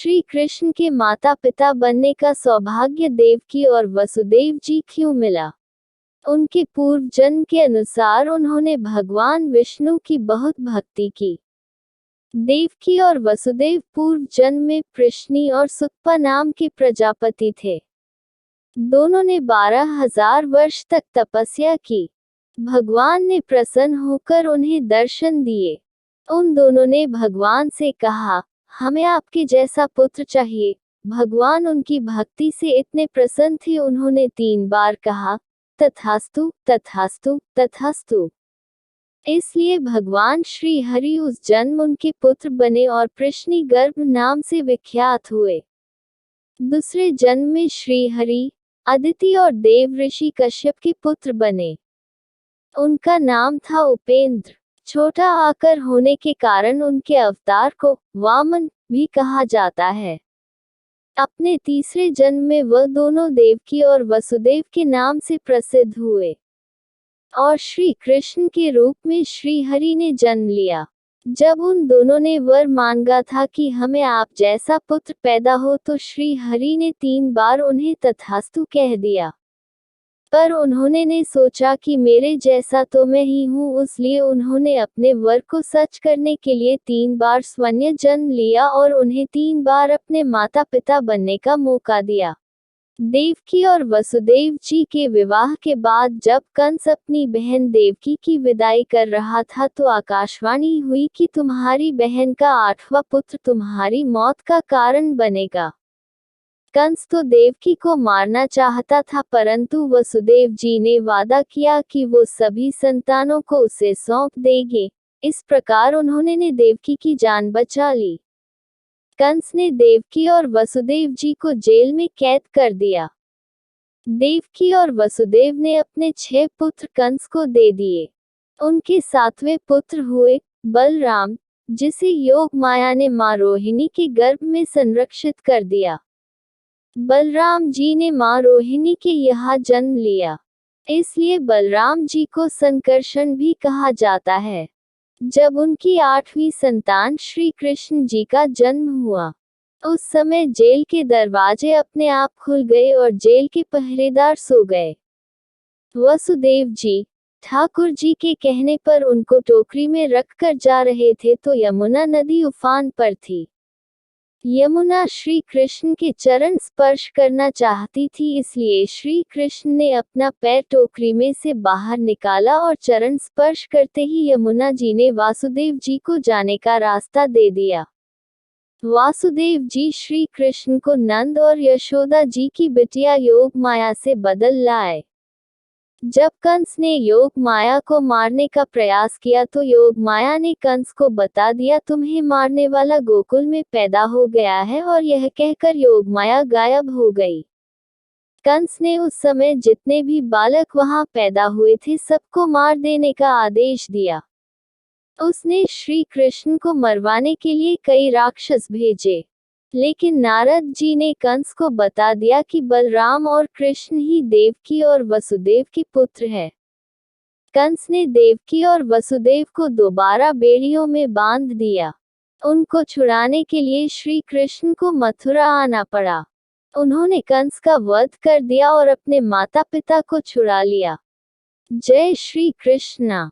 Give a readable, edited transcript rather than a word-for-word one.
श्री कृष्ण के माता पिता बनने का सौभाग्य देवकी और वसुदेव जी क्यों मिला? उनके पूर्व जन्म के अनुसार उन्होंने भगवान विष्णु की बहुत भक्ति की। देवकी और वसुदेव पूर्व जन्म में पृश्नी और सुतपा नाम के प्रजापति थे। दोनों ने 12,000 वर्ष तक तपस्या की। भगवान ने प्रसन्न होकर उन्हें दर्शन दिए। उन दोनों ने भगवान से कहा, हमें आपके जैसा पुत्र चाहिए। भगवान उनकी भक्ति से इतने प्रसन्न थे, उन्होंने 3 बार कहा, तथास्तु तथास्तु तथास्तु। इसलिए भगवान श्री हरि उस जन्म उनके पुत्र बने और पृश्नी गर्भ नाम से विख्यात हुए। दूसरे जन्म में श्री हरि अदिति और देव ऋषि कश्यप के पुत्र बने। उनका नाम था उपेंद्र। छोटा आकार होने के कारण उनके अवतार को वामन भी कहा जाता है। अपने तीसरे जन्म में वह दोनों देवकी और वसुदेव के नाम से प्रसिद्ध हुए और श्री कृष्ण के रूप में श्री हरि ने जन्म लिया। जब उन दोनों ने वर मांगा था कि हमें आप जैसा पुत्र पैदा हो, तो श्री हरि ने 3 बार उन्हें तथास्तु कह दिया। पर उन्होंने ने सोचा कि मेरे जैसा तो मैं ही हूँ, इसलिए उन्होंने अपने वर को सच करने के लिए 3 बार स्वयं जन्म लिया और उन्हें 3 बार अपने माता पिता बनने का मौका दिया। देवकी और वसुदेव जी के विवाह के बाद जब कंस अपनी बहन देवकी की विदाई कर रहा था, तो आकाशवाणी हुई कि तुम्हारी बहन का 8वां पुत्र तुम्हारी मौत का कारण बनेगा। कंस तो देवकी को मारना चाहता था, परंतु वसुदेव जी ने वादा किया कि वो सभी संतानों को उसे सौंप देंगे। इस प्रकार उन्होंने ने देवकी की जान बचा ली। कंस ने देवकी और वसुदेव जी को जेल में कैद कर दिया। देवकी और वसुदेव ने अपने 6 पुत्र कंस को दे दिए। उनके 7वें पुत्र हुए बलराम, जिसे योग माया ने मां रोहिणी के गर्भ में संरक्षित कर दिया। बलराम जी ने मां रोहिणी के यहाँ जन्म लिया, इसलिए बलराम जी को संकर्षण भी कहा जाता है। जब उनकी 8वीं संतान श्री कृष्ण जी का जन्म हुआ, उस समय जेल के दरवाजे अपने आप खुल गए और जेल के पहरेदार सो गए। वसुदेव जी ठाकुर जी के कहने पर उनको टोकरी में रखकर जा रहे थे, तो यमुना नदी उफान पर थी। यमुना श्री कृष्ण के चरण स्पर्श करना चाहती थी, इसलिए श्री कृष्ण ने अपना पैर टोकरी में से बाहर निकाला और चरण स्पर्श करते ही यमुना जी ने वासुदेव जी को जाने का रास्ता दे दिया। वासुदेव जी श्री कृष्ण को नंद और यशोदा जी की बिटिया योग माया से बदल लाए। जब कंस ने योग माया को मारने का प्रयास किया, तो योग माया ने कंस को बता दिया, तुम्हें मारने वाला गोकुल में पैदा हो गया है, और यह कहकर योग माया गायब हो गई। कंस ने उस समय जितने भी बालक वहां पैदा हुए थे, सबको मार देने का आदेश दिया। उसने श्री कृष्ण को मरवाने के लिए कई राक्षस भेजे, लेकिन नारद जी ने कंस को बता दिया कि बलराम और कृष्ण ही देवकी और वसुदेव के पुत्र हैं। कंस ने देवकी और वसुदेव को दोबारा बेड़ियों में बांध दिया। उनको छुड़ाने के लिए श्री कृष्ण को मथुरा आना पड़ा। उन्होंने कंस का वध कर दिया और अपने माता पिता को छुड़ा लिया। जय श्री कृष्णा।